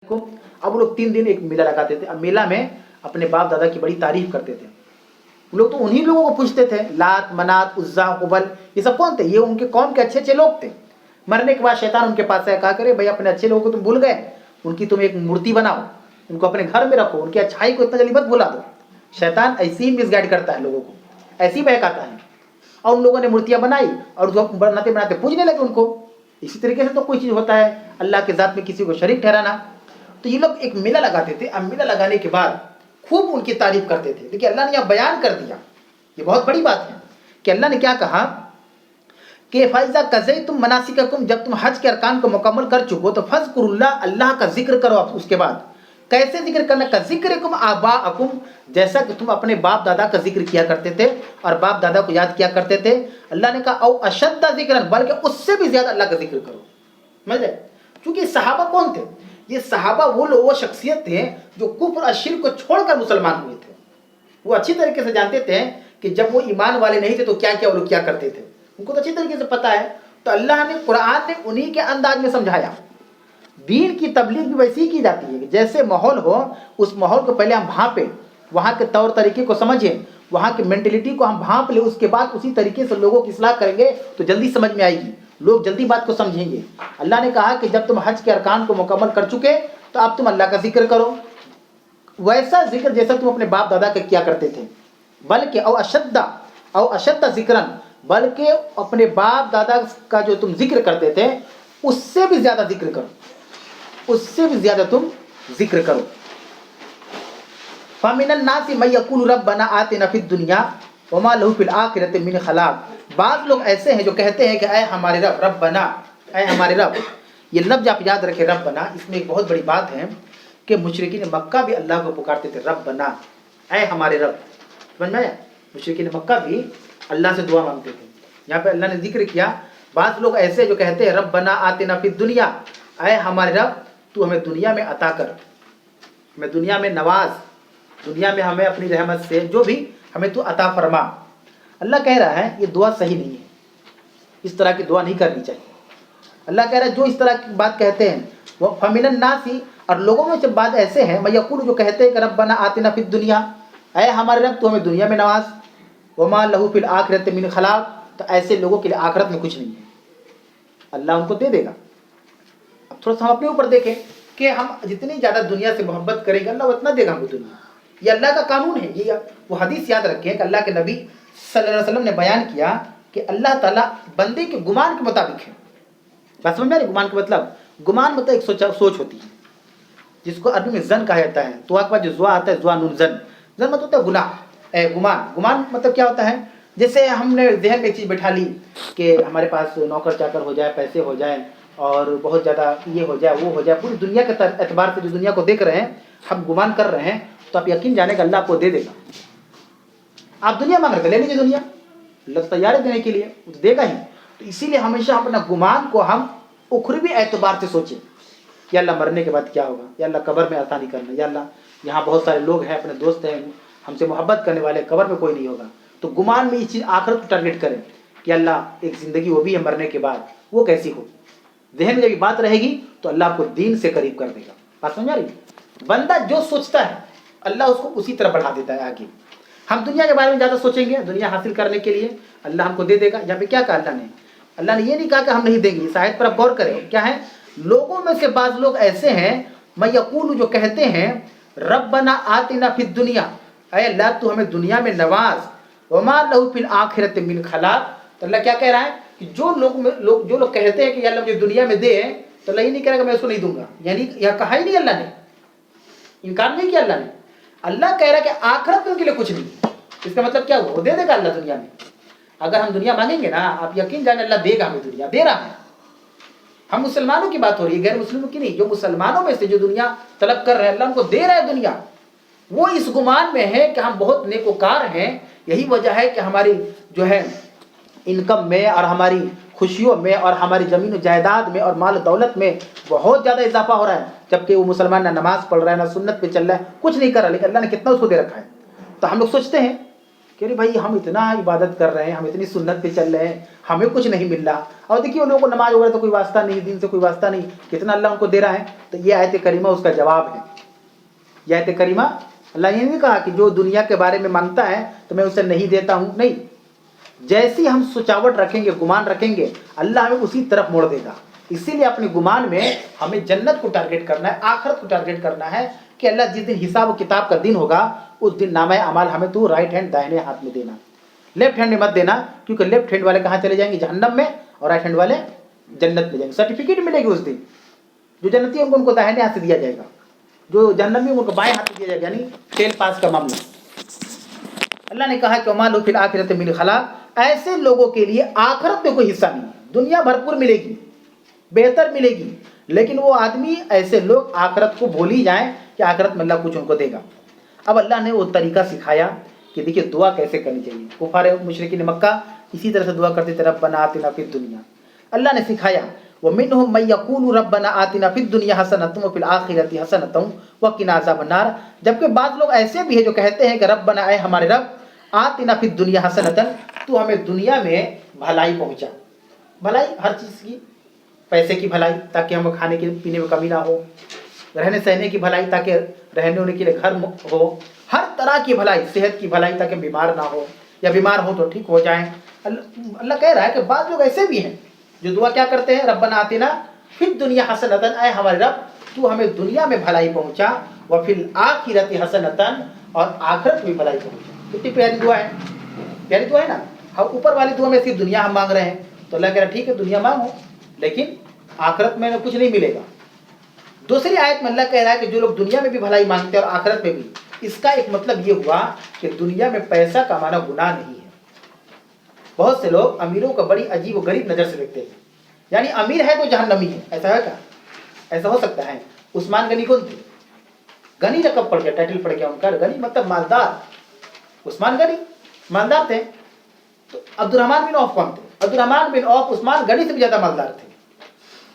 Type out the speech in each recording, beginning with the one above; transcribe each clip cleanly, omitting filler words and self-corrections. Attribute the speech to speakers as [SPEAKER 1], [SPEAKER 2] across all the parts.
[SPEAKER 1] को। अब वो लोग 3 दिन एक मेला लगाते थे। अब मेला में अपने बाप दादा की बड़ी तारीफ करते थे। वो लोग तो उन्हीं लोगों को पूछते थे, लात मनात उज्जा हुबल, ये सब कौन थे? ये उनके कौम के अच्छे अच्छे लोग थे। मरने के बाद शैतान उनके पास आया, कहा करे भाई अपने अच्छे लोगों को तुम भूल गए, उनकी तुम एक मूर्ति बनाओ, उनको अपने घर में रखो, उनकी अच्छाई को इतना जल्दी मत भुला दो। शैतान ऐसे ही मिसगाइड करता है लोगों को, ऐसे ही बहकाता है। और उन लोगों ने मूर्तियां बनाई और उसको बनाते बनाते पूजने लगे उनको। इसी तरीके से तो कोई चीज़ होता है अल्लाह के ज़ात में किसी को शरीक ठहराना। तो ये लोग एक मेला लगाते थे। अब मेला लगाने के बाद खूब उनकी तारीफ करते थे। लेकिन अल्लाह ने यह बयान कर दिया, ये बहुत बड़ी बात है कि अल्लाह ने क्या कहा कि फ़ैज़ा क़ज़य्तुम मनासिककुम, जब तुम हज के अरकान को मुकम्मल कर चुको तो फ़ज़्कुरुल्लाह, अल्लाह का जिक्र करो। आप उसके बाद कैसे जिक्र करना? का ज़िक्रिकुम आबाअकुम, जैसा कि तुम अपने बाप दादा का जिक्र किया करते थे और बाप दादा को याद किया करते थे। अल्लाह ने कहा औ अशद्द ज़िक्रन, बल्कि उससे भी ज़्यादा अल्लाह का जिक्र करो। समझ गए? क्योंकि सहाबा कौन थे? ये सहाबा वो लोग, वो शख्सियत थे जो कुफ्र और शिर्क को छोड़कर मुसलमान हुए थे। वो अच्छी तरीके से जानते थे कि जब वो ईमान वाले नहीं थे तो क्या क्या वो लोग क्या करते थे, उनको तो अच्छी तरीके से पता है। तो अल्लाह ने, कुरान ने उन्हीं के अंदाज में समझाया। दीन की तबलीग भी वैसी ही की जाती है कि जैसे माहौल हो, उस माहौल को पहले हम भांपें, वहाँ के तौर तरीके को समझें, वहाँ की मेंटलिटी को हम भांप लें, उसके बाद उसी तरीके से लोगों की इस्लाह करेंगे तो जल्दी समझ में आएगी, लोग जल्दी बात को समझेंगे। अल्लाह ने कहा कि जब तुम हज के अरकान को मुकम्मल कर चुके तो अब तुम अल्लाह का जिक्र करो, वैसा जिक्र जैसा तुम अपने बाप दादा का किया करते थे। बल्कि औ अशद्द ज़िक्रन, बल्कि अपने बाप दादा का जो तुम जिक्र करते थे उससे भी ज़्यादा जिक्र करो, उससे भी ज़्यादा तुम जिक्र करो। फ़मिनन नासि मन यक़ूलु रब्बना आतिना फ़िद दुनिया वमा लहु फ़िल आखिरति मिन खलाक़। बाज़ लोग ऐसे हैं जो कहते हैं कि ऐ हमारे रब, रब्बना, ऐ हमारे रब। ये लफ्ज़ आप याद रखें, रब्बना। इसमें एक बहुत बड़ी बात है कि मुशरिकीन मक्का भी अल्लाह को पुकारते थे, रब्बना, ऐ हमारे रब। समझ में आया? मुशरिकीन मक्का भी अल्लाह से दुआ मांगते थे। यहाँ पे अल्लाह ने जिक्र किया, बाज़ लोग ऐसे जो कहते हैं रब्बना आतिना फ़िद दुनिया, ऐ हमारे रब तू हमें दुनिया में अता कर, हमें दुनिया में नवाज, दुनिया में हमें अपनी रहमत से जो भी हमें तू अता फरमा। अल्लाह कह रहा है ये दुआ सही नहीं है, इस तरह की दुआ नहीं करनी चाहिए। अल्लाह कह रहा है जो इस तरह की बात कहते हैं वो फ़मिनन नासी, और लोगों में जब बात ऐसे हैं मैं यक़ूल, जो कहते हैं कि रब्बना आतिना फ़िद दुनिया, ऐ हमारे रब तू हमें दुनिया में नवाज, वमा लहु फ़िल आखिरति मिन खलाक़, तो ऐसे लोगों के लिए आखिरत में कुछ नहीं है, अल्लाह उनको दे देगा। अब थोड़ा सा हम अपने ऊपर देखें कि हम जितनी ज़्यादा दुनिया से मोहब्बत करेंगे अल्लाह उतना देगा हमको दुनिया। ये अल्लाह का कानून है। ये वो हदीस याद रखें कि अल्लाह के नबी सल्लल्लाहु अलैहि वसल्लम ने बयान किया कि अल्लाह ताला बंदे के गुमान के मुताबिक है। बस समझ में आ रही? गुमान का मतलब, गुमान मतलब एक सोच होती है जिसको अरबी में जन कहा जाता है। तो आपके पास जो जुआ आता है, जुआ नून जन, जन मतलब होता है गुनाह, गुमान। गुमान मतलब क्या होता है? जैसे हमने जहन में एक चीज़ बैठा ली कि हमारे पास नौकर चाकर हो जाए, पैसे हो जाए और बहुत ज़्यादा ये हो जाए वो हो जाए, पूरी दुनिया के एतबार से जो दुनिया को देख रहे हैं हम गुमान कर रहे हैं, तो आप यकीन जाने कि अल्लाह आपको दे देगा। आप दुनिया मांग रहे थे, ले लीजिए दुनिया, अल्लाह तैयार है देने के लिए, वो देगा ही। तो इसीलिए हमेशा अपना गुमान को हम उखरवी एतबार से सोचें कि अल्लाह मरने के बाद क्या होगा, या अल्लाह कब्र में आसानी करना, या अल्लाह यहाँ बहुत सारे लोग हैं अपने दोस्त हैं हमसे मोहब्बत करने वाले, कब्र में कोई नहीं होगा। तो गुमान में इस चीज़ आखिरत को टारगेट करें कि अल्लाह एक ज़िंदगी वो भी है मरने के बाद, वो कैसी हो। जहन में जब बात रहेगी तो अल्लाह आपको दीन से करीब कर देगा। बात समझ आ रही? बंदा जो सोचता है अल्लाह उसको उसी तरह बढ़ा देता है आगे। हम दुनिया के बारे में ज़्यादा सोचेंगे, दुनिया हासिल करने के लिए अल्लाह हमको दे देगा। यहाँ पे क्या कहा अल्लाह ने ये नहीं कहा कि हम नहीं देंगे। इस आयत पर आप गौर करें, क्या है? लोगों में से बाज़ लोग ऐसे हैं मैं यक़ूल, जो कहते हैं रब्बना आतिना फ़िद दुनिया, ऐ अल्लाह तू हमें दुनिया में नवाज, वमा लहु फ़िल आखिरति मिन खलाक़। तो अल्लाह क्या कह रहा है कि जो लोग कहते हैं कि अल्लाह मुझे दुनिया में दे, तो अल्लाह ये नहीं कहेगा मैं उसको नहीं दूंगा। यानी यह कहा ही नहीं, अल्लाह ने इनकार नहीं किया। अल्लाह कह रहा है कि आखिरत में उनके लिए कुछ नहीं। इसका मतलब क्या हुआ? वो दे देगा अल्लाह दुनिया में। अगर हम दुनिया मांगेंगे ना, आप यकीन जाने अल्लाह देगा हमें दुनिया, दे रहा है। हम मुसलमानों की बात हो रही है, गैर मुस्लिमों की नहीं। जो मुसलमानों में से जो दुनिया तलब कर रहे हैं अल्लाह उनको दे रहा है दुनिया। वो इस गुमान में है कि हम बहुत नेकोकार हैं। यही वजह है कि हमारी जो है इनकम में और हमारी खुशियों में और हमारी ज़मीन जायदाद में और माल दौलत में बहुत ज़्यादा इजाफा हो रहा है, जबकि वो मुसलमान ना नमाज़ पढ़ रहा है, ना सुन्नत पे चल रहा है, कुछ नहीं कर रहा, लेकिन अल्लाह ने कितना उसको दे रखा है। तो हम लोग सोचते हैं کہ अरे भाई हम इतना इबादत कर रहे हैं, हम इतनी सुन्नत पे चल रहे हैं, हमें कुछ नहीं मिल रहा। और देखिए उन लोगों को नमाज वगैरह तो कोई वास्ता नहीं, दिन से कोई वास्ता नहीं, कितना अल्लाह उनको दे रहा है। तो ये आयत करीमा उसका जवाब है। ये आयत करीमा, अल्लाह ये नहीं कहा कि जो दुनिया के बारे में मांगता है तो मैं उसे नहीं देता हूँ, नहीं। जैसी हम सोचावट रखेंगे, गुमान रखेंगे, अल्लाह हमें उसी तरफ मोड़ देगा। इसीलिए अपने गुमान में हमें जन्नत को टारगेट करना है, आखिरत को टारगेट करना है कि अल्लाह जिस दिन हिसाब किताब का दिन होगा उस दिन नामा अमाल हमें तो राइट हैंड दाहिने हाथ में देना, लेफ्ट हैंड में मत देना, क्योंकि लेफ्ट हैंड वाले कहाँ चले जाएंगे? जहन्नम में, और राइट हैंड वाले जन्नत में जाएंगे। सर्टिफिकेट मिलेगी उस दिन। जो जन्नती है उनको दाहिने हाथ से दिया जाएगा, जो जहन्नमी उनको बाएं हाथ से दिया जाएगा, यानी फेल पास का मामला। अल्लाह ने कहा कि मालू फिल आखिरत मिन खलाक, ऐसे लोगों के लिए आखिरत में कोई हिस्सा नहीं है। दुनिया भरपूर मिलेगी, बेहतर मिलेगी, लेकिन वो आदमी, ऐसे लोग आखिरत को भूल ही जाएं कि आखिरत में अल्लाह कुछ उनको देगा। अब अल्लाह ने वो तरीका सिखाया कि देखिए दुआ कैसे करनी चाहिए। कुफार मुशरिकीन मक्का इसी तरह से दुआ करते थे, रब्बना आतिना फिद दुनिया। अल्लाह ने सिखाया व मिनहुम मन यक़ूलु रब्बना आतिना फिद दुनिया हसनतन व फिल आखिरति हसनतन व क़िना अज़ाबन्नार। जबकि बाद लोग ऐसे भी हैं जो कहते हैं कि रब्बना, ऐ हमारे रब, आतिना फिद दुनिया हसनतन, तू हमें दुनिया में भलाई पहुँचा। भलाई हर चीज़ की, पैसे की भलाई ताकि हम खाने के पीने में कमी ना हो, रहने सहने की भलाई ताकि रहने होने के लिए घर हो, हर तरह की भलाई, सेहत की भलाई ताकि बीमार ना हो, या बीमार हो तो ठीक हो जाए। अल्लाह कह रहा है कि बाद लोग ऐसे भी हैं जो दुआ क्या करते हैं, रब्बना आतिना फिद दुनिया हसनतन, ऐ हमारे रब तू हमें दुनिया में भलाई पहुँचा, व फिल आखिरति हसनतन, और आखिरत में भलाई पहुँचा। कितनी प्यारी दुआ है, प्यारी दुआ है ना। हम ऊपर वाली दुआ में सिर्फ दुनिया हम मांग रहे हैं, तो अल्लाह कह रहा है ठीक है दुनिया मांगो, लेकिन आखिरत में कुछ नहीं मिलेगा। दूसरी आयत में अल्लाह कह रहा है कि जो लोग दुनिया में भी भलाई मांगते हैं और आखिरत में भी, इसका एक मतलब ये हुआ कि दुनिया में पैसा कमाना गुनाह नहीं है। बहुत से लोग अमीरों को बड़ी अजीब और गरीब नजर से देखते हैं, यानी अमीर है तो जहन्नमी है, ऐसा है क्या? ऐसा हो सकता है? उस्मान गनी कौन थे? गनी लक़ब पड़ गया, टाइटल पड़ गया उनका, गनी मतलब मालदार। उस्मान गनी मालदार थे, तो अब्दुर्रहमान बिन औफ कौन थे? Abdurrahman bin Auf Usman Ghani से भी ज्यादा मालदार थे,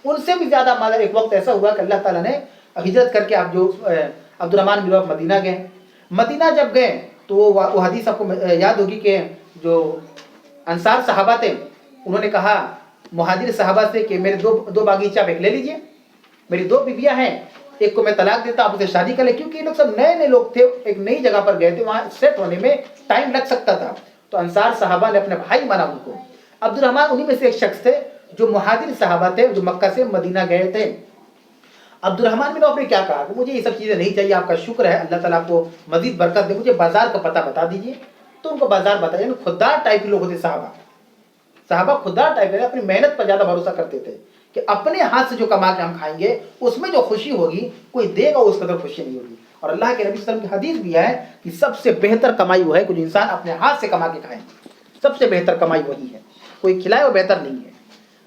[SPEAKER 1] उनसे भी ज्यादा मालदार। एक वक्त ऐसा हुआ कि अल्लाह ताला ने हिजरत करके आप जो अब्दुर्रहमान बिन औफ मदीना गए। मदीना जब गए तो वो हदीस आपको याद होगी कि जो अंसार सहाबा थे उन्होंने कहा मुहाजिर सहाबा से कि मेरे दो बागीचा आप एक ले लीजिए, मेरी 2 बीवियां हैं, एक को मैं तलाक देता, आप उसे शादी कर ले। क्योंकि ये लोग सब नए नए लोग थे, एक नई जगह पर गए थे, वहाँ सेट होने में टाइम लग सकता था। तो अंसार सहाबा ने अपने भाई माना उनको। अब्दुर्रहमान उन्हीं में से एक शख्स थे जो मुहाजिर सहाबा थे, जो मक्का से मदीना गए थे। अब्दुर्रहमान बिन औफ ने क्या कहा कि मुझे ये सब चीज़ें नहीं चाहिए, आपका शुक्र है, अल्लाह ताला आपको मजीद बरकत दे, मुझे बाजार का पता बता दीजिए। तो उनको बाजार बताया। खुददार टाइप के लोग होते साहबा खुददार टाइप के, अपनी मेहनत पर ज़्यादा भरोसा करते थे कि अपने हाथ से जो कमा के हम खाएंगे उसमें जो खुशी होगी कोई देगा उस कदर खुशी नहीं होगी। और अल्लाह के नबी सल्लल्लाहु अलैहि वसल्लम की हदीस भी है कि सबसे बेहतर कमाई वो है कि जो इंसान अपने हाथ से कमा के खाए, सबसे बेहतर कमाई वही है, कोई खिलाए वो बेहतर नहीं है।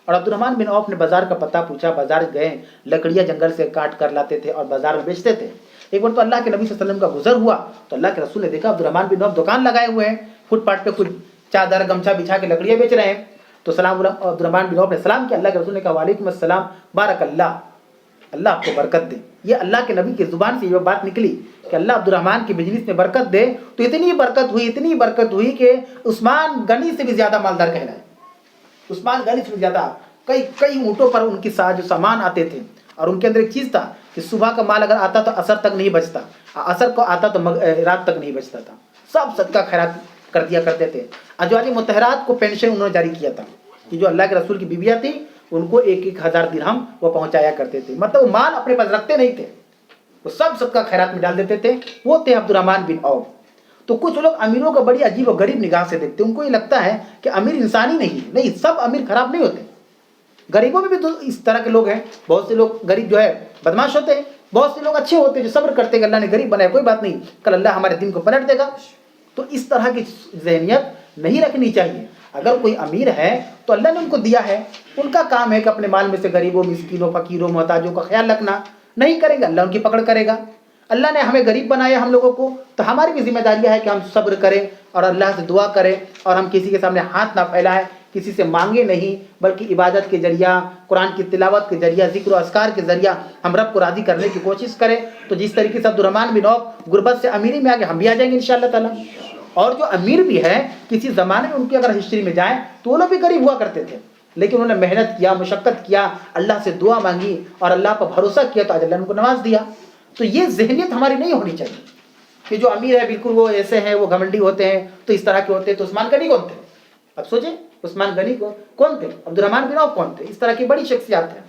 [SPEAKER 1] और अब्दुर्रहमान बिन औफ ने बाजार का पता पूछा, बाजार गए, लकड़ियाँ जंगल से काट कर लाते थे और बाजार में बेचते थे। एक बार तो अल्लाह के नबी सल्लल्लाहु अलैहि वसल्लम का गुजर हुआ तो अल्लाह के रसूल ने देखा अब्दुर्रहमान बिन औफ दुकान लगाए हुए हैं, फुटपाथ पे कुछ चादर गमछा बिछा के लकड़ियाँ बेच रहे हैं। तो सलाम अब्दुर्रहमान बिन औफ ने सलाम किया, अल्लाह के रसूल ने कहा वालेकुम अस्सलाम बारक अल्लाह, अल्लाह आपको बरकत दे। ये अल्लाह के नबी की ज़ुबान से ये बात निकली कि अल्लाह अब्दुर्रहमान की बिजनेस में बरकत दे। तो इतनी बरकत हुई कि उस्मान गनी से भी ज़्यादा मालदार कहलाए। उस्मान गनी से भी ज़्यादा, कई ऊँटों पर उनकी जो सामान आते थे। और उनके अंदर एक चीज़ था कि सुबह का माल अगर आता तो असर तक नहीं बचता, असर को आता तो रात तक नहीं बचता था। सब सदका खैरात कर दिया करते थे। अजवाज मुतहरात को पेंशन उन्होंने जारी किया था कि जो अल्लाह के रसूल की बीवियाँ थी उनको 1,000 दिरहम वो पहुँचाया करते थे। मतलब वो माल अपने पास रखते नहीं थे, वो सब सदका खैरात में डाल देते थे। वो थे अब्दुर्रहमान बिन औफ। तो कुछ लोग अमीरों को बड़ी अजीब और गरीब निगाह से देखते, उनको ये लगता है कि अमीर इंसान ही नहीं, सब अमीर खराब नहीं होते, गरीबों में भी तो इस तरह के लोग हैं। बहुत से लोग गरीब जो है बदमाश होते हैं, बहुत से लोग अच्छे होते हैं जो सब्र करते हैं, अल्लाह ने गरीब बनाया, कोई बात नहीं, कल अल्लाह हमारे दिन को पलट देगा। तो इस तरह की जहनियत नहीं रखनी चाहिए। अगर कोई अमीर है तो अल्लाह ने उनको दिया है, उनका काम है कि अपने माल में से गरीबों, मिस्किनों, फकीरों, मोहताजों का ख्याल रखना। नहीं करेंगे अल्लाह उनकी पकड़ करेगा। अल्लाह ने हमें गरीब बनाया हम लोगों को, तो हमारी भी जिम्मेदारी है कि हम सब्र करें और अल्लाह से दुआ करें और हम किसी के सामने हाथ ना फैलाएं, किसी से मांगे नहीं, बल्कि इबादत के जरिया, कुरान की तिलावत के जरिया, जिक्र और अस्कार के जरिया हम रब को राज़ी करने की कोशिश करें। तो जिस तरीके से अब्दुर्रहमान बिन औफ गुर्बत से अमीरी में आगे हम भी आ जाएंगे इंशाअल्लाह ताला। اور جو امیر بھی ہے کسی زمانے میں ان کی اگر ہسٹری میں جائیں تو وہ لوگ بھی غریب ہوا کرتے تھے، لیکن انہوں نے محنت کیا، مشقت کیا، اللہ سے دعا مانگی اور اللہ پر بھروسہ کیا تو آج اللہ نے ان کو نواز دیا۔ تو یہ ذہنیت ہماری نہیں ہونی چاہیے کہ جو امیر ہے بالکل وہ ایسے ہیں، وہ گھمنڈی ہوتے ہیں تو اس طرح کے ہوتے ہیں۔ تو عثمان غنی کون تھے؟ اب سوچیں عثمان غنی کون تھے؟ عبد الرحمن بن عوف کون تھے؟ اس طرح کی بڑی شخصیات ہیں۔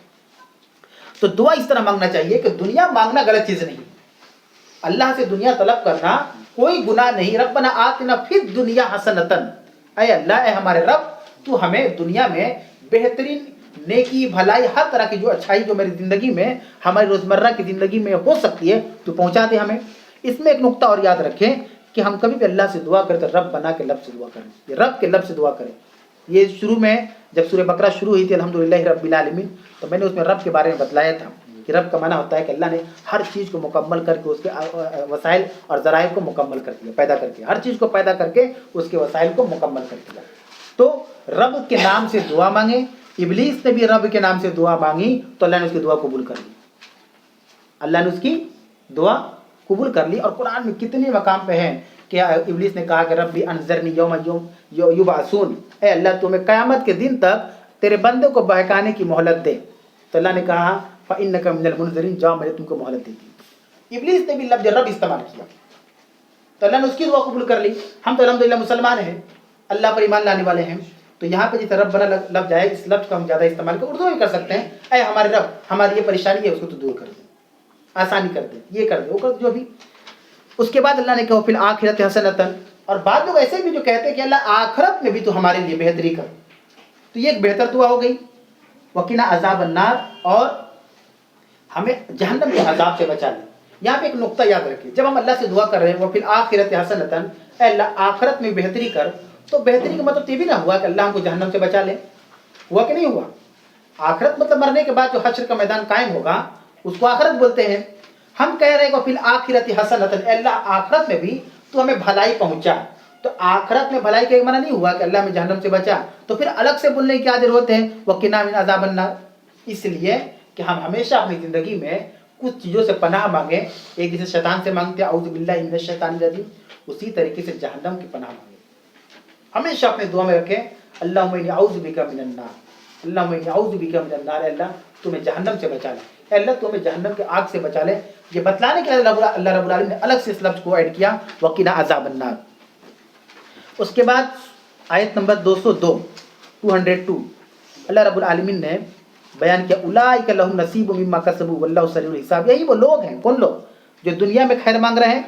[SPEAKER 1] تو دعا اس طرح مانگنا چاہیے کہ دنیا مانگنا غلط چیز نہیں، اللہ سے دنیا طلب کرنا کوئی گناہ نہیں۔ ربنا آتنا فی الدنیا حسنۃ، اے اللہ، اے ہمارے رب، تو ہمیں دنیا میں بہترین نیکی، بھلائی، ہر طرح کی جو اچھائی جو میری زندگی میں، ہماری روزمرہ کی زندگی میں ہو سکتی ہے تو پہنچا دے ہمیں۔ اس میں ایک نقطہ اور یاد رکھیں کہ ہم کبھی بھی اللہ سے دعا کریں تو رب بنا کے لفظ سے دعا کریں، یہ رب کے لفظ سے دعا کریں۔ یہ شروع میں جب سورہ بقرہ شروع ہوئی تھی الحمدللہ رب العالمین، تو میں نے اس میں رب کے بارے میں بتلایا تھا کہ رب کا معنی ہوتا ہے کہ اللہ نے ہر چیز کو مکمل کر کے اس کے وسائل اور ذرائع کو مکمل کر دیا، پیدا کر کے ہر چیز کو پیدا کر کے اس کے وسائل کو مکمل کر دیا۔ تو رب کے نام سے دعا مانگیں۔ ابلیس نے بھی رب کے نام سے دعا مانگی تو اللہ نے اس کی دعا قبول کر لی، اللہ نے اس کی دعا قبول کر لی۔ اور قرآن میں کتنے مقام پہ ہیں کہ ابلیس نے کہا کہ ربی انذرنی یوم یبعثون، اے اللہ تو ہمیں قیامت کے دن تک تیرے بندے کو بہکانے کی مہلت دے۔ تو اللہ نے کہا فإنک من المنذرین، جاؤ میں نے تم کو مہلت دی تھی۔ ابلیس نے بھی لفظ رب استعمال کیا تو اللہ نے اس کی دعا قبول کر لی۔ ہم تو الحمدللہ مسلمان ہیں، اللہ پر ایمان لانے والے ہیں، تو یہاں پہ جس رب بنا لفظ ہے اس لفظ کو ہم زیادہ استعمال کر، اردو میں کر سکتے ہیں، اے ہمارے رب ہماری یہ پریشانی ہے اس کو تو دور کر دے، آسانی کر دے، یہ کر دے، وہ کر دے، جو بھی۔ اس کے بعد اللہ نے کہا فی الآخرۃ حسنۃ، اور بعض لوگ ایسے بھی جو کہتے ہیں کہ اللہ آخرت میں بھی تو ہمارے لیے بہتری کر، تو یہ ایک بہتر دعا ہو گئی۔ وقنا عذاب النار، اور ہمیں جہنم کے عذاب سے بچا لے۔ یہاں پہ ایک نقطہ یاد رکھیں، جب ہم اللہ سے دعا کر رہے ہیں وہ فی الآخرۃ حسنۃ، اے اللہ آخرت میں بہتری کر، تو بہتری کا مطلب یہ بھی نہ ہوا کہ اللہ ہم کو جہنم سے بچا لے، ہوا کہ نہیں ہوا؟ آخرت مطلب مرنے کے بعد جو حشر کا میدان قائم ہوگا اس کو آخرت بولتے ہیں۔ ہم کہہ رہے ہیں کہ فی الآخرۃ حسنۃ، اے اللہ آخرت میں بھی تو ہمیں بھلائی پہنچا، تو آخرت میں بھلائی کا ایک معنی نہیں ہوا کہ اللہ ہمیں جہنم سے بچا، تو پھر الگ سے بولنے کی کیا ضرورت ہے وقنا من عذاب النار؟ اس لیے کہ ہم ہمیشہ اپنی زندگی میں کچھ چیزوں سے پناہ مانگیں، ایک جیسے شیطان سے مانگتے ہیں اعوذ باللہ من الشیطان الرجیم، اسی طریقے سے جہنم کی پناہ مانگیں۔ ہمیشہ اپنے دعا میں رکھیں اللہم انی اعوذ بک من النار، اللہم انی اعوذ بک من النار، اے اللہ تمہیں جہنم سے بچا لے، اے اللہ تمہیں جہنم کے آگ سے بچا لے۔ یہ بتلانے کے لیے اللہ رب العالمین نے الگ سے اس لفظ کو ایڈ کیا وقنا عذاب النار۔ اس کے بعد آیت نمبر 202 اللہ رب العالمین نے بیان کیا اولئک لہم نصیب مما کسبوا واللہ سریع الحساب۔ یہی وہ لوگ ہیں، کون لوگ؟ جو دنیا میں خیر مانگ رہے ہیں،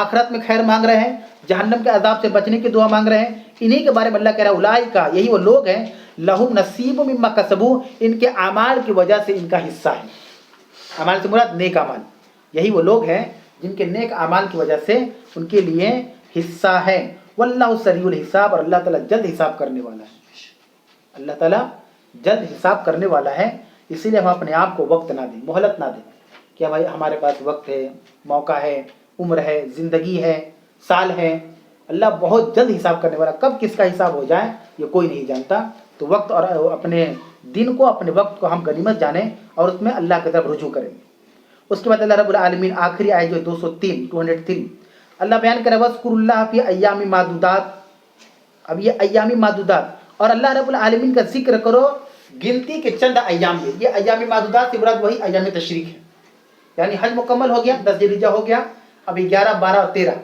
[SPEAKER 1] آخرت میں خیر مانگ رہے ہیں، جہنم کے عذاب سے بچنے کی دعا مانگ رہے ہیں، انہی کے بارے میں اللہ کہہ رہا ہے اولئک، یہی وہ لوگ ہیں لہم نصیب مما کسبوا، ان کے اعمال کی وجہ سے ان کا حصہ ہے۔ اعمال سے مراد نیک اعمال، یہی وہ لوگ ہیں جن کے نیک اعمال کی وجہ سے ان کے لیے حصہ ہے۔ واللہ سریع الحساب، اور اللہ تعالیٰ جلد حساب کرنے والا ہے، اللہ تعالیٰ جلد حساب کرنے والا ہے۔ اسی لیے ہم اپنے آپ کو وقت نہ دیں، مہلت نہ دیں کہ بھائی ہمارے پاس وقت ہے، موقع ہے، عمر ہے، زندگی ہے، سال ہے۔ اللہ بہت جلد حساب کرنے والا، کب کس کا حساب ہو جائے یہ کوئی نہیں جانتا۔ تو وقت اور اپنے دن کو، اپنے وقت کو ہم غنیمت جانیں اور اس میں اللہ کی طرف رجوع کریں۔ اس کے بعد اللہ رب العالمین آخری آیت جو 203 اللہ بیان کرے وَاذْكُرُوا اللَّهَ فِي أَيَّامٍ مَّعْدُودَاتٍ۔ اب یہ ایام معدودات، اور اللہ رب العالمین کا ذکر کرو گنتی کے چند ایام میں۔ یہ ایام معدودات سے مراد وہی ایام تشریق ہے، یعنی حج مکمل ہو گیا، 10 ذی الحجہ ہو گیا، اب 11، 12 اور 13،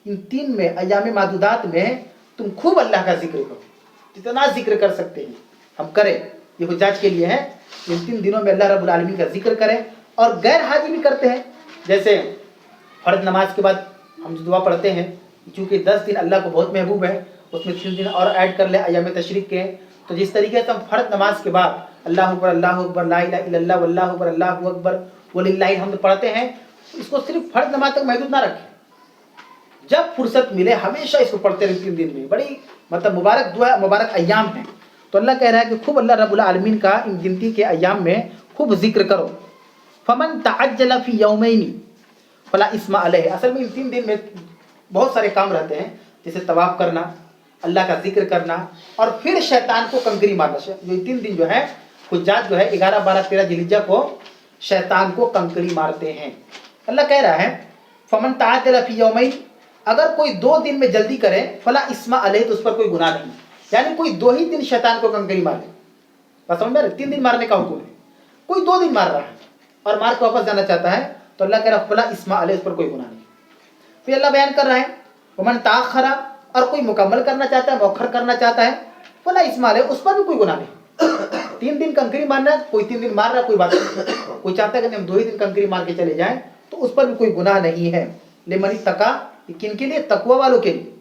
[SPEAKER 1] ان 3 میں ایام معدودات میں تم خوب اللہ کا ذکر کرو، جتنا ذکر کر سکتے ہیں ہم کریں، یہ حجاج کے لیے ہے۔ ان 3 دنوں میں اللہ رب العالمین کا ذکر کریں، اور غیر حاجی بھی کرتے ہیں، جیسے فرض نماز کے بعد ہم جو دعا پڑھتے ہیں، چونکہ 10 دن اللہ کو بہت محبوب ہے، اس میں 3 دن اور ایڈ کر لیں ایام تشریق کے، تو جس طریقے سے ہم فرض نماز کے بعد اللہ اکبر لا الہ الا اللہ واللہ اکبر اللہ اکبر وللہ الحمد پڑھتے ہیں، اس کو صرف فرض نماز تک محدود نہ رکھیں، جب فرصت ملے ہمیشہ اس کو پڑھتے رہیں 3 دن میں۔ بڑی مبارک دعا، مبارک ایام ہیں۔ تو اللہ کہہ رہا ہے کہ خوب اللہ رب العالمین کا ان گنتی کے ایام میں خوب ذکر کرو۔ فمن تعجل فی یومین فلا اسم علیہ، اصل میں ان 3 دن میں بہت سارے کام رہتے ہیں، جیسے طواف کرنا، اللہ کا ذکر کرنا، اور پھر شیطان کو کنکری مارنا۔ جو 3 دن جو ہے حجاج جو ہے 11، 12، 13 ذی الحجہ کو شیطان کو کنکری مارتے ہیں۔ اللہ کہہ رہا ہے فمن تعجل فی یومین، अगर कोई 2 दिन में जल्दी करे फला इस्मा अलैह, तो उस पर कोई गुनाह नहीं। यानी कोई 2 ही दिन शैतान को कंकरी मारे, बस समझ में आ रहा है? 3 दिन मारने का हुक्म है, कोई 2 दिन मार रहा है और मार के वापस जाना चाहता है, तो अल्लाह कह रहा है फला इस्मा अलैह, उस पर कोई गुनाह नहीं। फिर अल्लाह बयान कर रहा है वमन ताखरा, और कोई मुकम्मल करना चाहता है, मौखर करना चाहता है, फला इस्मा अलैह, उस पर भी कोई गुनाह नहीं। 3 दिन कंकरी मारना है, कोई 3 दिन मार रहा है, कोई बात नहीं। कोई चाहता है कि हम 2 ही दिन कंकरी मार के चले जाएं, तो उस पर भी कोई गुनाह नहीं है। लिमन तका, किन के लिए? तकवा वालों के लिए।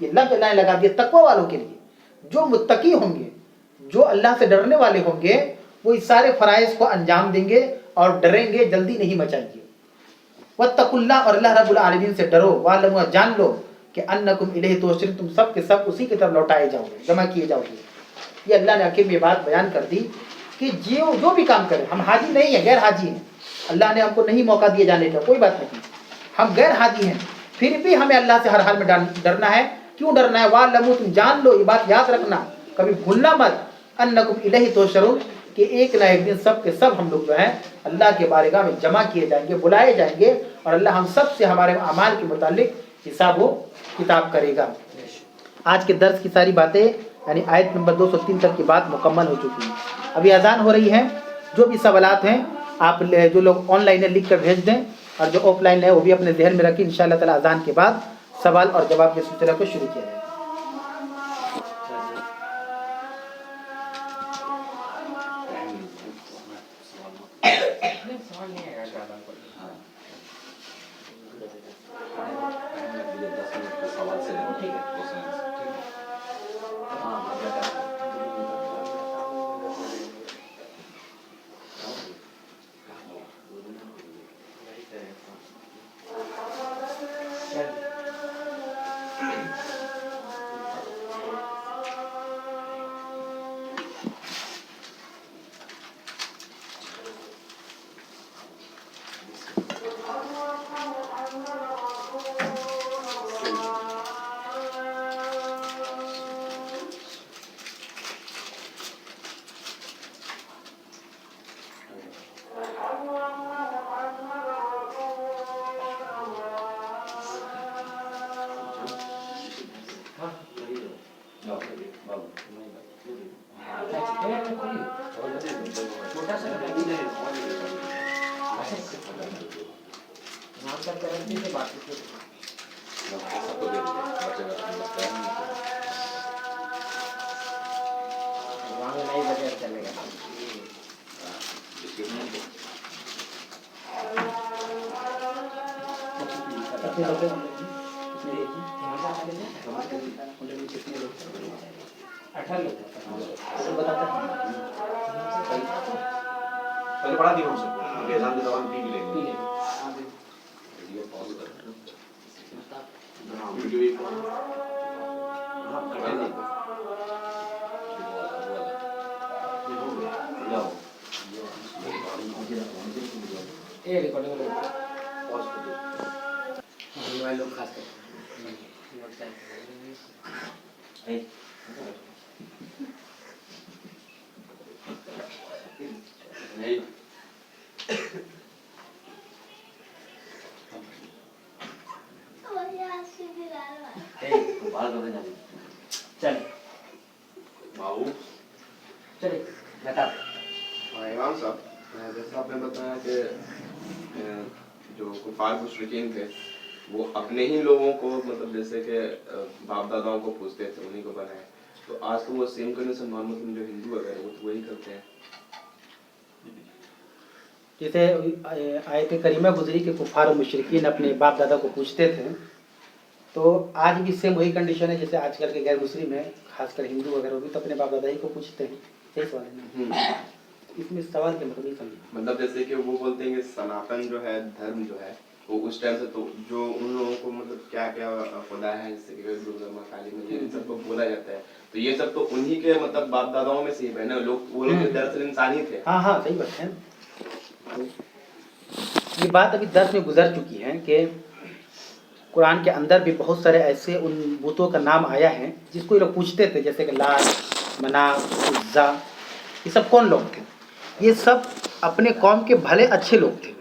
[SPEAKER 1] ये लफ्ज़ अल्लाह ने लगा दिया तकवा वालों के लिए, जो मुत्तकी होंगे, जो अल्लाह से डरने वाले होंगे, वो इस सारे फराइज को अंजाम देंगे और डरेंगे, जल्दी नहीं मचाएंगे। वत्तकुल्लाह, और अल्लाह रब्बुल आलमीन से डरो। वालमु, जान लो कि अन्नकुम इलैहि तुहशरुन, तुम सब के सब उसी की तरफ लौटाए जाओगे, जमा किए जाओगे। ये अल्लाह ने आखिर में बात बयान कर दी कि जो भी काम करे, हम हाजी नहीं है, गैर हाजी हैं। अल्लाह ने हमको नहीं मौका दिए जाने का, कोई बात नहीं, हम गैर हाजी हैं, फिर भी हमें अल्लाह से हर हाल में डरना है। क्यों डरना है? वालमु, तुम जान लो, ये बात याद रखना, कभी भूलना मत, अन्नकुम इलैहि तुहशरुन, कि एक ना एक दिन सब के सब हम लोग जो है अल्लाह के बारगाह में जमा किए जाएंगे, बुलाए जाएंगे, और अल्लाह हम सब से हमारे अमाल के मुतालिक हिसाब व किताब करेगा। आज के दर्स की सारी बातें यानी आयत नंबर 203 तक की बात मुकम्मल हो चुकी है। अभी अजान हो रही है, जो भी सवालात हैं आप जो लोग ऑनलाइन है लिख कर भेज दें, और जो ऑफलाइन है वो भी अपने जहन में रखें। इंशाअल्लाह ताला अजान के बाद सवाल और जवाब के सिलसिले को शुरू किया जाएगा।
[SPEAKER 2] पहले पढ़ा दी हमसे एग्जाम के दौरान पी भी लेंगे वीडियो एक
[SPEAKER 3] लोग खास कर
[SPEAKER 2] नहीं बाहर करने जाने
[SPEAKER 3] चले
[SPEAKER 2] बाबू
[SPEAKER 3] चले बता।
[SPEAKER 2] इमाम साहब, जैसा आपने बताया कि जो कुफार मुशरिकीन थे वो अपने ही लोगों को मतलब जैसे कि बाप दादाओं को पूछते थे, उन्हीं को बनाए, तो आज तो वो सेम कंडीशन मोहम्मद जो हिंदू वगैरह वो तो वही करते हैं।
[SPEAKER 1] जैसे आयत करीमा गुजरी के कुफार और मुशरिकीन अपने बाप दादा को पूछते थे, तो आज भी सेम वही कंडीशन है जैसे आजकल के गैर मुस्लिम है, खासकर हिंदू वगैरह भी तो अपने बाप दादा ही को पूछते हैं। सही सवाल है ना? इसमें सवाल के मतलब नहीं समझे।
[SPEAKER 2] मतलब जैसे कि वो बोलते हैं कि सनातन जो है धर्म जो है वो उस टाइम से तो जो उन लोगों को मतलब क्या क्या खुदा है जैसे कि दुर्गा काली मंदिर इन सबको बोला जाता है, तो ये सब तो उन्हीं के मतलब बाप दादाओं में से ही है ना, लोग वो लोग दरअसल इंसान ही थे।
[SPEAKER 1] हाँ हाँ सही बात है। ये बात अभी दर्स में गुजर चुकी है कि कुरान के अंदर भी बहुत सारे ऐसे उन बुतों का नाम आया है जिसको ये लोग पूछते थे, जैसे कि लात, मनात, उज्जा, ये सब कौन लोग थे? ये सब अपने कौम के भले अच्छे लोग थे।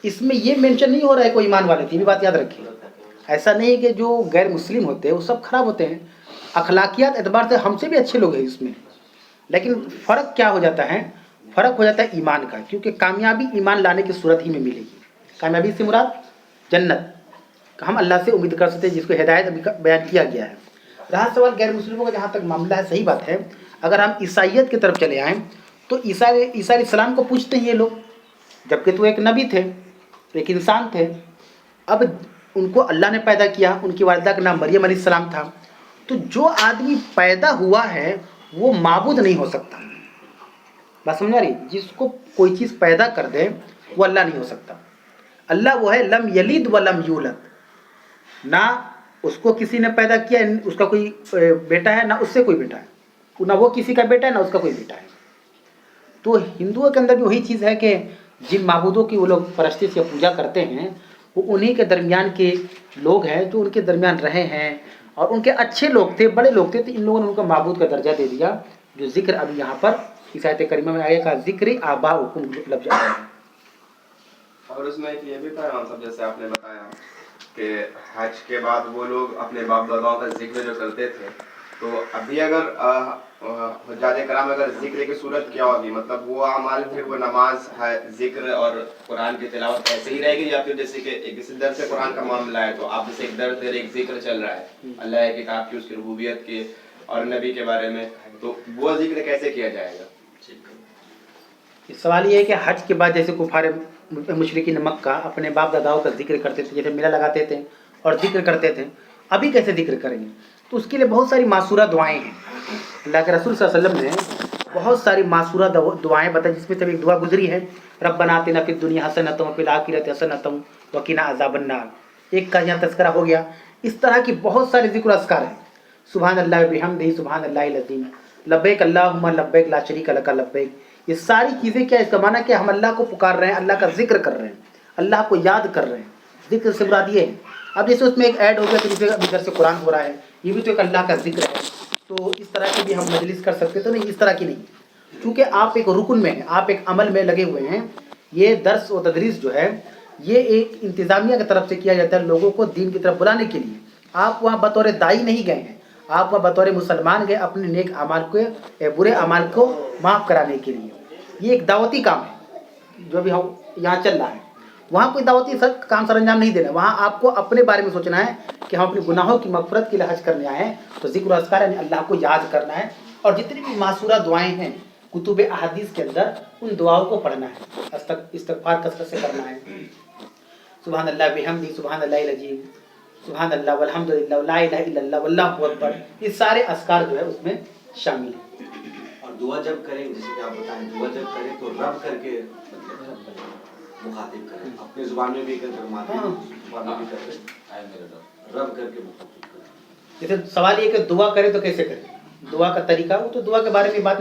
[SPEAKER 1] इसमें ये मेंशन नहीं हो रहा है कोई ईमान वाले थे, ये भी बात याद रखिए। ऐसा नहीं है कि जो गैर मुस्लिम होते हैं वो सब खराब होते हैं, अखलाकियात एतबार से हमसे भी अच्छे लोग हैं इसमें, लेकिन फ़र्क क्या हो जाता है, फ़र्क हो जाता है ईमान का, क्योंकि कामयाबी ईमान लाने की सूरत ही में मिलेगी। कामयाबी से मुराद जन्नत, हम अल्लाह से उम्मीद कर सकते हैं, जिसको हिदायत अभी बयान किया गया है। रहा सवाल गैर मुस्लिमों का, जहाँ तक मामला है सही बात है, अगर हम ईसाइयत की तरफ चले आएँ तो ईसा अलैहिस्सलाम को पूछते हैं ये लोग, जबकि तो एक नबी थे, एक इंसान थे। अब उनको अल्लाह ने पैदा किया, उनकी वालिदा का नाम मरियम अलैहिस्सलाम था। तो जो आदमी पैदा हुआ है वो माबूद नहीं हो सकता। बात समझ आ रही? जिसको कोई चीज़ पैदा कर दे वो अल्लाह नहीं हो सकता। अल्लाह वो है लम यलिद व लम यूलद, ना उसको किसी ने पैदा किया, उसका कोई बेटा है, ना उससे कोई बेटा है, ना वो किसी का बेटा है, ना उसका कोई बेटा है। तो हिंदुओं के अंदर भी वही चीज़ है कि जिन माबूदों की वो लोग परस्तिश या पूजा करते हैं वो उन्हीं के दरमियान के लोग हैं जो उनके दरमियान रहे हैं और उनके अच्छे लोग थे, बड़े लोग थे, तो इन लोगों ने उनको माबूद का दर्जा दे दिया, जो जिक्र अभी यहाँ पर इस आयत करीमा में आया का जिक्र आबा हुकुम लफ्ज़ आया है।
[SPEAKER 2] और उसमें एक ये भी था इमाम साहब, जैसे आपने बताया कि हज के बाद वो लोग अपने बाप दादाओं का जिक्र जो करते थे, तो अभी अगर हुज्जाज कराम अगर जिक्र की सूरत क्या होगी, मतलब वो अमाल फिर वो नमाज है, जिक्र और कुरान की तिलावत ऐसे ही रहेगी, या फिर जैसे कि किसी दर से कुरान का मामला है तो आप जैसे एक दर से एक जिक्र चल रहा है अल्लाह की किताब की, उसकी रुबूबियत के और नबी के बारे में, तो वो जिक्र कैसे किया जाएगा?
[SPEAKER 1] सवाल ये है कि हज के बाद जैसे कुफार मुशरिकीन मक्का अपने बाप दादाओं का जिक्र करते थे, जैसे मेला लगाते थे और जिक्र करते थे, अभी कैसे जिक्र करेंगे? तो उसके लिए बहुत सारी मासूरा दुआएं हैं। अल्लाह के रसूल सल्लल्लाहु अलैहि वसल्लम ने बहुत सारी मासूरा दुआएं बताई, जिसमें तब एक दुआ गुजरी है, रब्बना आतिना फिद दुनिया हसनतम व फिल आखिरति हसनतम व क़िना अज़ाबन्नार। एक का यहाँ तज़किरा हो गया। इस तरह की बहुत सारे जिक्र अस्कार हैं। सुभान अल्लाह व बिहम्दिही सुभान अल्लाहिल अज़ीम, लब्बैक अल्लाहुम्मा लब्बैक ला शरीका लक लब्बैक। ये सारी चीज़ें क्या, इसका माना कि हम अल्लाह को पुकार रहे हैं, अल्लाह का जिक्र कर रहे हैं, अल्लाह को याद कर रहे हैं। जिक्र से मुराद ये है। अब जैसे उसमें एक ऐड हो गया तो जैसे अभी इधर से कुरान हो रहा है, ये भी तो एक अल्लाह का जिक्र है। तो इस तरह की भी हम मजलिस कर सकते, तो नहीं, इस तरह की नहीं, क्योंकि आप एक रुकन में हैं, आप एक अमल में लगे हुए हैं। ये दर्स व तदरीस जो है ये एक इंतज़ामिया की तरफ से किया जाता है, लोगों को दीन की तरफ बुलाने के लिए। आप वहाँ बतौर दाई नहीं गए हैं, आप वहाँ बतौर मुसलमान गए अपने नेक अमाल को, बुरे अमाल को माफ़ कराने के लिए। ये एक दावती काम है जो भी हम यहाँ चल रहा है। वहाँ कोई दावती काम सरंजाम नहीं देना, वहाँ आपको अपने बारे में सोचना है कि हम अपने गुनाहों की मग़फ़िरत के लिए हज करने आए हैं, तो ज़िक्र अस्कार यानी अल्लाह को याद करना है। और जितनी भी मासूरा दुआएं हैं कुतुब अहादीस के अंदर, उन दुआओं को पढ़ना है, इस्तिग़फ़ार कसरत से करना है। सुभान अल्लाह बिहम्दिही सुभान अल्लाहिल अज़ीम, सुभान अल्लाह वल्हम्दुलिल्लाह ला इलाहा इल्लल्लाह वल्लाहु अकबर, ये सारे अस्कार जो है उसमें शामिल हैं।
[SPEAKER 4] और दुआ जब करें, जैसे कि आप बताएं, दुआ जब करें तो रब करके मुखातिब करें, अपने जुबान में भी कर माते जुबान में भी कर रब करके मुखातिब करें।
[SPEAKER 1] जैसे सवाल ये कि दुआ करें तो कैसे करें, दुआ का तरीका, वो तो दुआ के बारे में बात